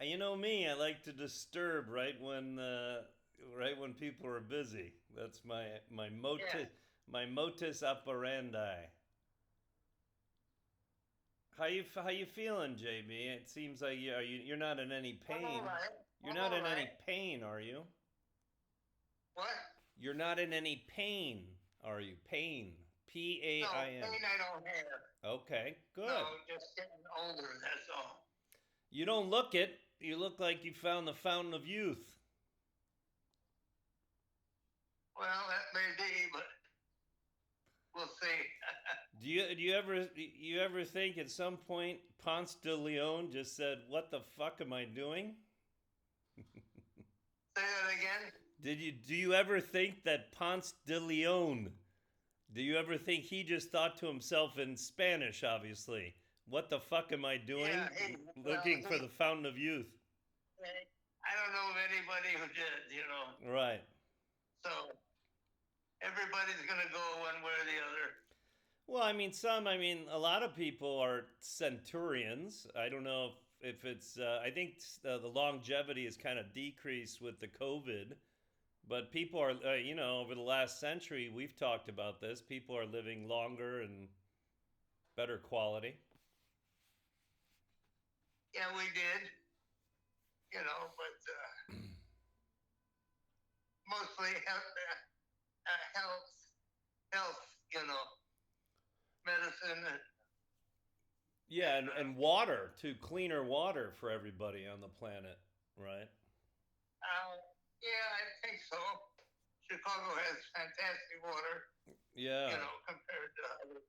You know me. I like to disturb right when people are busy. That's Yeah. my modus operandi. How you feeling, JB? It seems like you're not in any I'm all pain. right. You're I'm not all in any right. pain, are you? What? You're not in any pain, are you? Pain. No, Pain. pain I don't have. Okay, good. No, just getting older, that's all. You don't look it. You look like you found the fountain of youth. Well, that may be, but we'll see. Do you ever think at some point Ponce de Leon just said, "What the fuck am I doing?" Say that again? Do you ever think that Ponce de Leon? Do you ever think he just thought to himself in Spanish, obviously, "What the fuck am I Yeah, doing? Looking for the fountain of youth." I don't know of anybody who did. Right. So everybody's going to go one way or the other. Well, I mean, a lot of people are centurions. I don't know if it's, I think the longevity has kind of decreased with the COVID, but people are, over the last century, we've talked about this. People are living longer and better quality. Yeah, we did, but mostly health, health, medicine, Yeah, and and water, too, cleaner water for everybody on the planet, right? yeah, I think so. Chicago has fantastic water, Yeah. compared to other.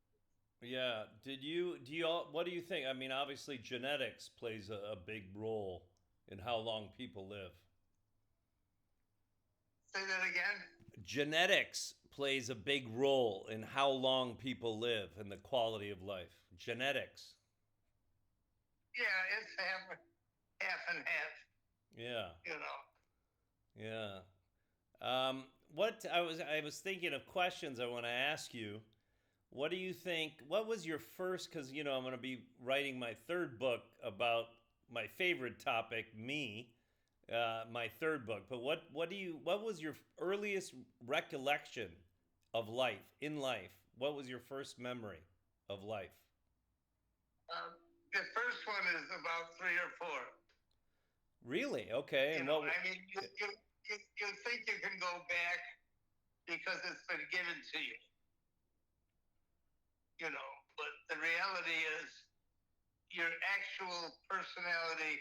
Yeah. Do you all, what do you think? I mean, obviously genetics plays a big role in how long people live. Say that again. Genetics plays a big role in how long people live and the quality of life. Genetics. Yeah, it's half and half. Yeah. You know, Yeah. What I was thinking of questions I want to ask you. What do you think? What was your first? Because I'm going to be writing my third book about my favorite topic, me. My third book. But what was your earliest recollection of life in life? What was your first memory of life? the first one is about 3 or 4. Really? Okay. And I mean, you think you can go back because it's been given to you, but the reality is your actual personality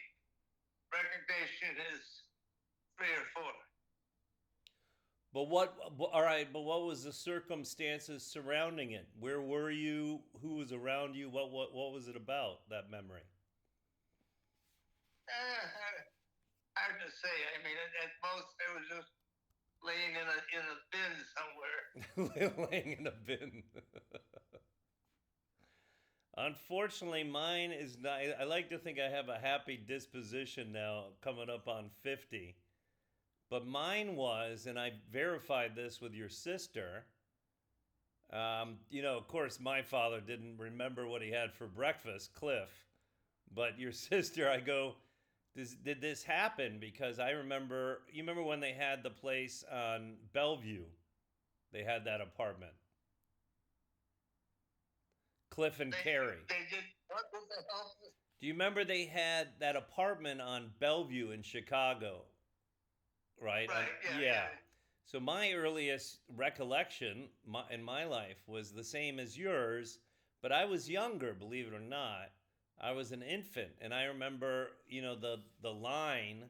recognition is 3 or 4. but what? All right. But what was the circumstances surrounding it? Where were you? Who was around you? What was it about that memory? Uh, hard to say. I mean, at most, I was just laying in a bin somewhere. Laying in a bin. Unfortunately, mine is not. I like to think I have a happy disposition now, coming up on 50. But mine was, and I verified this with your sister. Of course, my father didn't remember what he had for breakfast, Cliff. But your sister, I go, did this happen? Because I remember, you remember when they had the place on Bellevue? They had that apartment. Cliff and They Carrie. they did what was the hell? Do you remember they had that apartment on Bellevue in Chicago? Right? Right? Yeah, Yeah. yeah. So my earliest recollection in my life was the same as yours, but I was younger, believe it or not. I was an infant, and I remember, the line,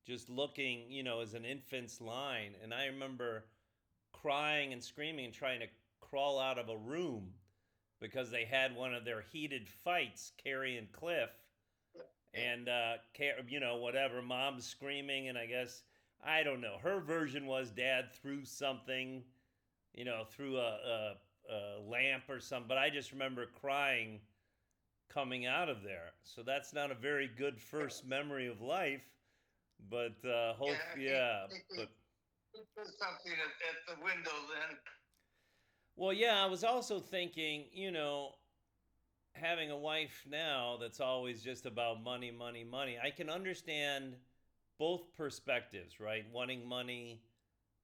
just looking, as an infant's line, and I remember crying and screaming and trying to crawl out of a room because they had one of their heated fights, Carrie and Cliff, and whatever, mom's screaming, and I guess I don't know. Her version was dad threw something, through a lamp or something. But I just remember crying coming out of there. So that's not a very good first memory of life. But Yeah, yeah. But he did something at the window then. well, yeah. I was also thinking, having a wife now that's always just about money, money, money, I can understand both perspectives, right? Wanting money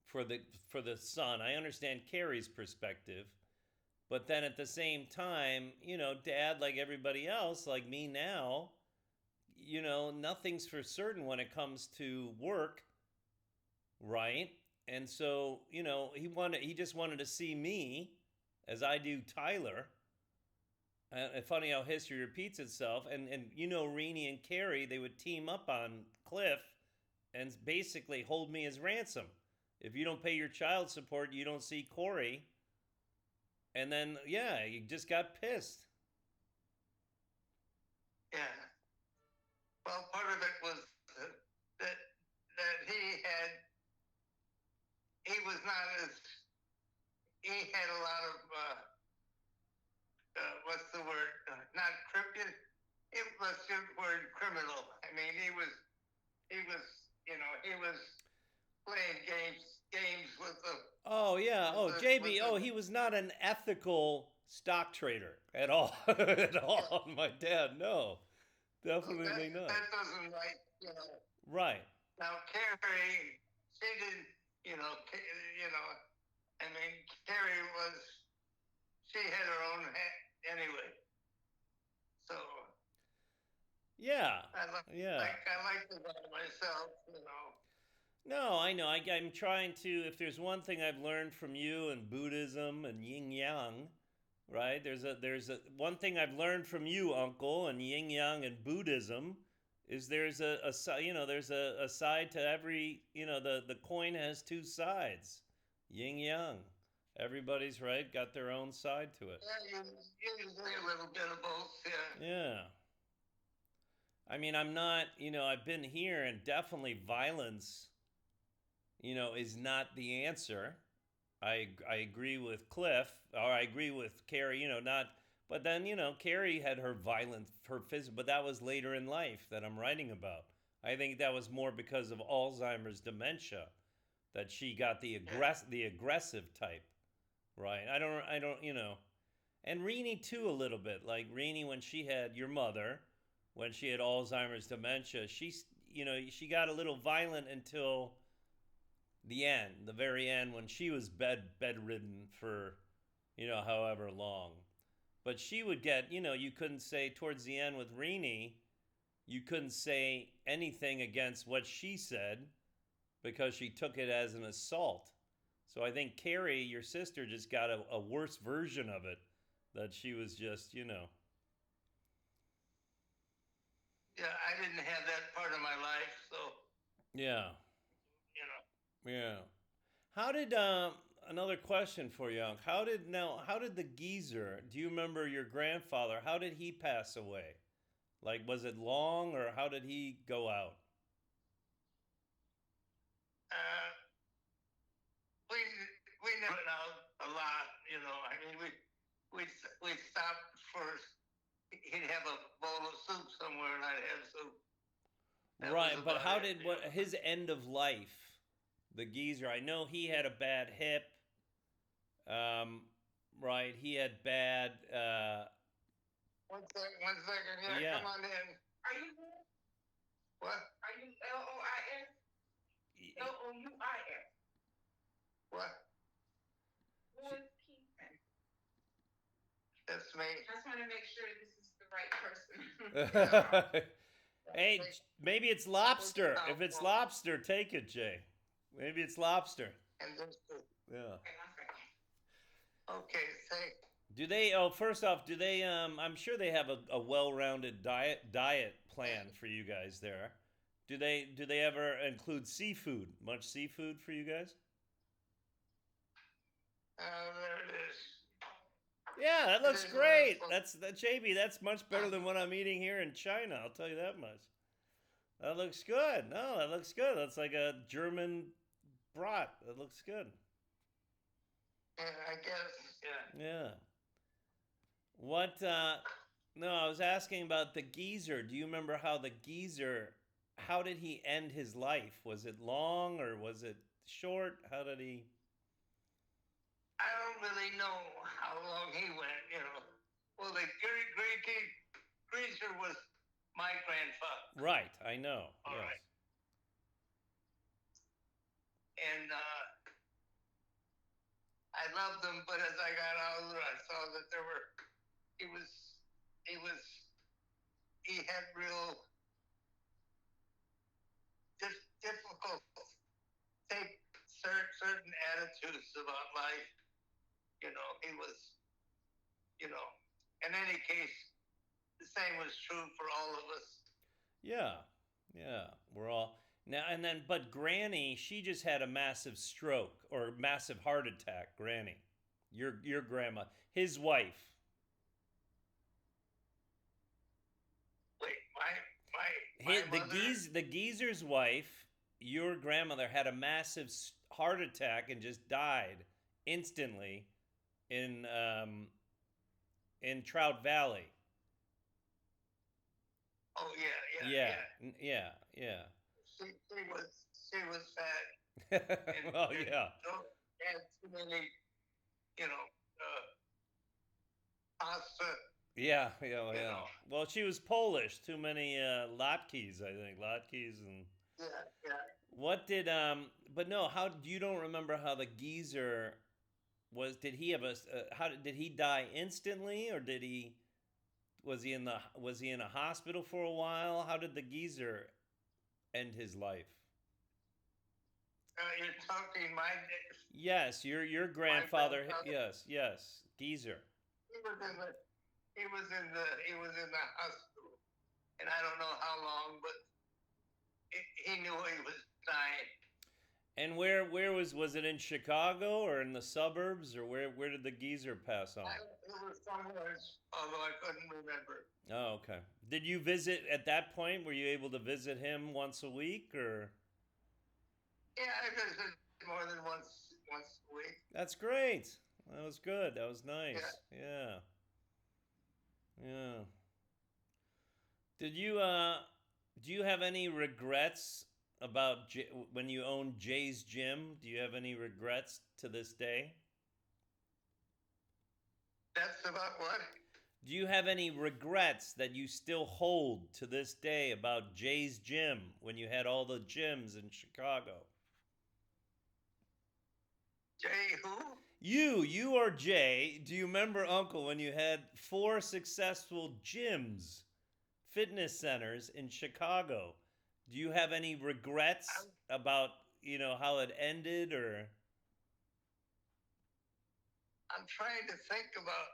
for the for the son. I understand Carrie's perspective, but then at the same time, dad, like everybody else, like me now, nothing's for certain when it comes to work, right? And so, he just wanted to see me as I do Tyler. Funny how history repeats itself. And Renee and Carrie, they would team up on Cliff and basically hold me as ransom. If you don't pay your child support, you don't see Corey. And then, yeah, he just got pissed. Yeah. Well, part of it was that he was not as he had a lot of what's the word? Not cryptic. It was the word criminal. I mean, he was he was playing games with the. Oh yeah. Oh JB. Oh, he was not an ethical stock trader at all. At all. Yeah. My dad. No, definitely not. That doesn't Right. Now Carrie, she didn't. I mean, Carrie was. She had her own head anyway. So. Yeah. I like the guy myself. No, I know. I'm trying to. If there's one thing I've learned from you and Buddhism and Yin Yang, right? There's a one thing I've learned from you, Uncle, and Yin Yang and Buddhism, is there's a side to every the coin has two sides, Yin Yang. Everybody's right, got their own side to it. Yeah, usually a little bit of both. Yeah. Yeah. I mean, I'm not. I've been here, and definitely violence is not the answer. I agree with Cliff, or I agree with Carrie, not, but then, Carrie had her physical, but that was later in life that I'm writing about. I think that was more because of Alzheimer's dementia that she got the aggressive type, right? I don't, and Renee too a little bit. Like Renee, when she had your mother, when she had Alzheimer's dementia, she got a little violent until the very end, when she was bedridden for, however long. But she would get, you couldn't say towards the end with Renee, you couldn't say anything against what she said because she took it as an assault. So I think Carrie, your sister, just got a worse version of it, that she was just, Yeah, I didn't have that part of my life, so. Yeah. Yeah. How did another question for you, Unc? How did the geezer? Do you remember your grandfather? How did he pass away? Like, was it long, or how did he go out? We never went out a lot. I mean, we stopped first. He'd have a bowl of soup somewhere, and I'd have soup. Right, but how did his end of life? The geezer. I know he had a bad hip. Right, he had bad. One second. Yeah, come on in. Are you there? What? Are you LOIS? LOUIS. What? Who is Keith? That's me. I just want to make sure this is the right person. Hey, maybe it's lobster. If it's lobster, take it, Jay. Maybe it's lobster. Yeah. Okay, 1 second. Okay, say. Do they? Oh, first off, do they? I'm sure they have a well-rounded diet plan for you guys there. Do they ever include seafood? Much seafood for you guys? There it is. Yeah, that looks great. That's JB. That's much better than what I'm eating here in China. I'll tell you that much. That looks good. No, that looks good. That's like a German brat. That looks good. I guess. Yeah. Yeah. What? No, I was asking about the geezer. Do you remember how the geezer? How did he end his life? Was it long or was it short? How did he? I don't really know how long he went. Well, the greaser was my grandfather. Right, I know. All Yes. right. And I loved him, but as I got older, I saw that he was, he had real difficult, take certain attitudes about life. He was, in any case, the same was true for all of us. Yeah. Yeah. We're all now and then but Granny, she just had a massive stroke or massive heart attack, Granny. Your grandma, his wife. Wait, my mother. The geezer's wife, your grandmother had a massive heart attack and just died instantly in Trout Valley. Oh Yeah. yeah. Yeah. Yeah. She was fat and, Well, and yeah. don't had too many, pasta. Yeah, yeah, You yeah. know. Well, she was Polish. Too many latkes, I think. Latkes and Yeah. what did but no, how you don't remember how the geezer was did he have a how did he die instantly or did he was he in a hospital for a while? How did the geezer end his life? You're talking my. Yes, your grandfather. grandfather? Yes, geezer. He was in the. He was in the hospital, and I don't know how long, but he knew he was dying. And where was it in Chicago or in the suburbs or where did the geezer pass on? It was somewhere, although I couldn't remember. Oh, okay. Did you visit at that point? Were you able to visit him once a week or? Yeah, I visited more than once a week. That's great. That was good. That was nice. Yeah. Yeah. Did you do you have any regrets about when you owned Jay's Gym? Do you have any regrets to this day? That's about what? Do you have any regrets that you still hold to this day about Jay's Gym when you had all the gyms in Chicago? Jay who? You or Jay, do you remember, Uncle, when you had 4 successful gyms, fitness centers in Chicago? Do you have any regrets about, how it ended or? I'm trying to think about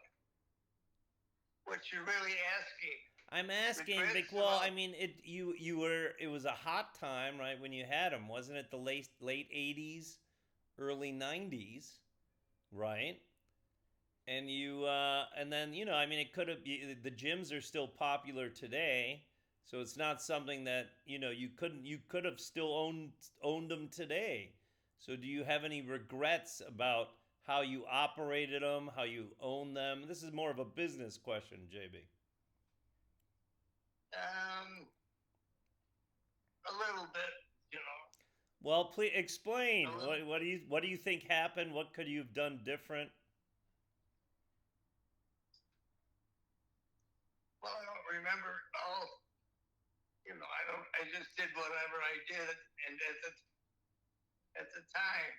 what you're really asking. I'm asking, it was a hot time, right, when you had them. Wasn't it the late 80s, early 90s, right? And and then, it could have, the gyms are still popular today. So it's not something that, you could have still owned them today. So do you have any regrets about how you operated them, how you own them? This is more of a business question, JB. A little bit, Well, please explain. What do you think happened? What could you have done different? Well, I don't remember all. I just did whatever I did, and at the time.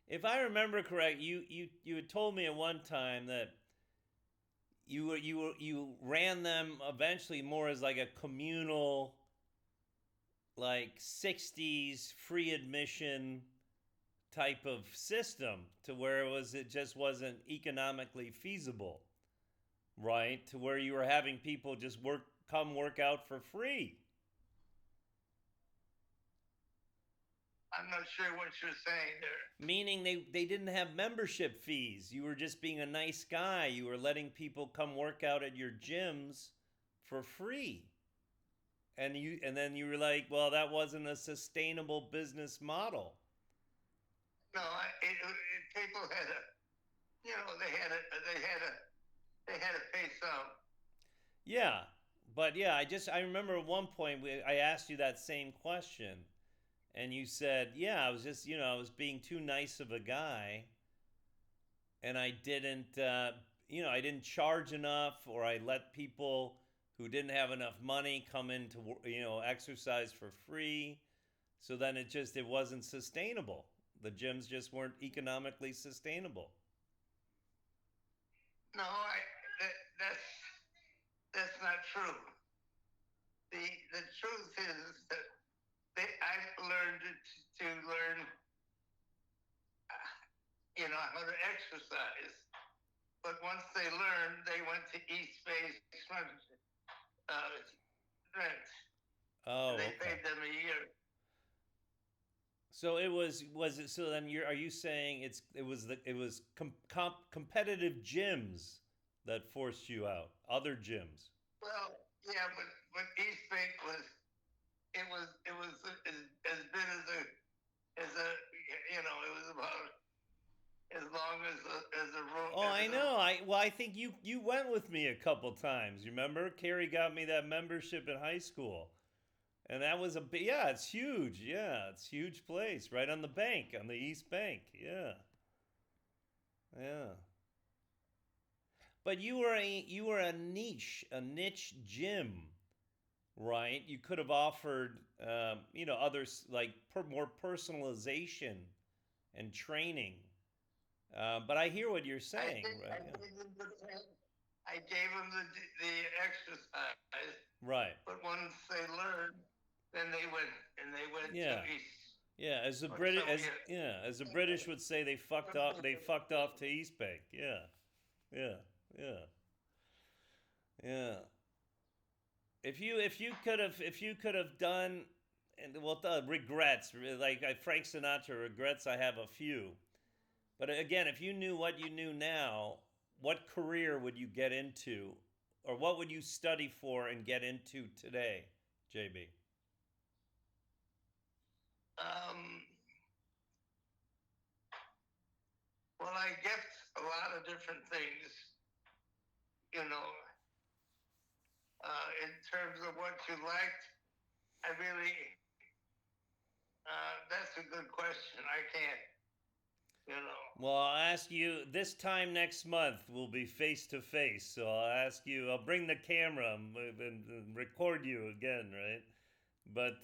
If I remember correct, you had told me at one time that you ran them eventually more as like a communal, like 60s free admission type of system to where it just wasn't economically feasible, right? To where you were having people just come work out for free. I'm not sure what you're saying there. Meaning they didn't have membership fees. You were just being a nice guy. You were letting people come work out at your gyms for free. And then you were like, well, that wasn't a sustainable business model. No, people had they had to pay some. Yeah, but yeah, I remember at one point I asked you that same question, and you said, yeah, I was just I was being too nice of a guy, and I didn't, I didn't charge enough, or I let people who didn't have enough money come in to, exercise for free. So then it wasn't sustainable. The gyms just weren't economically sustainable. No, that, that's that's not true. The truth is that I learned to learn, how to exercise. But once they learned, they went to East Bay rent, and Oh, they okay. paid them a year. So was it so then are you saying it was competitive gyms that forced you out? Other gyms. Well, yeah, but East Bay it was as big as a it was about as long as a room. Oh, I know. I think you went with me a couple times. You remember? Carrie got me that membership in high school. And that was yeah, it's huge. Yeah, it's a huge place right on the bank, on the East Bank. Yeah. Yeah. But you were a niche gym, right? You could have offered, others like more personalization and training. But I hear what you're saying, right? Yeah. I gave them the exercise, Right. but once they learned, then they went to Yeah. East. Yeah. As the British would say, they fucked off to East Bank. Yeah. Yeah. Yeah. Yeah. If you could have done, and well, the regrets, like Frank Sinatra regrets, I have a few. But again, if you knew what you knew now, what career would you get into, or what would you study for and get into today, JB? Um, well, I guess a lot of different things, you know, in terms of what you liked. I really, that's a good question. I can't, you know. Well, I'll ask you this time next month. We'll be face to face, so I'll ask you. I'll bring the camera and record you again, right? But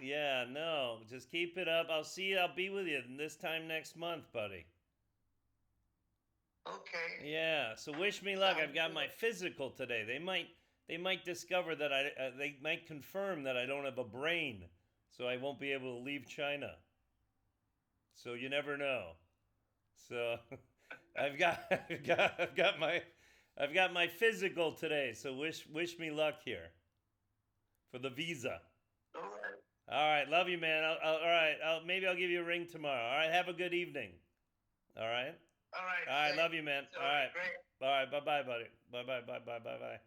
yeah, no, just keep it up. I'll see you. I'll be with you this time next month, buddy. Okay. Yeah. So wish me luck. I've got my physical today. They might discover that they might confirm that I don't have a brain, so I won't be able to leave China. So you never know. So I've got my physical today. So wish me luck here for the visa. All right. All right, love you, man. All right, maybe I'll give you a ring tomorrow. All right, have a good evening. All right. All right. All right, love you, man. All right. Great. All right, bye, bye, buddy. Bye, bye, bye, bye, bye, bye.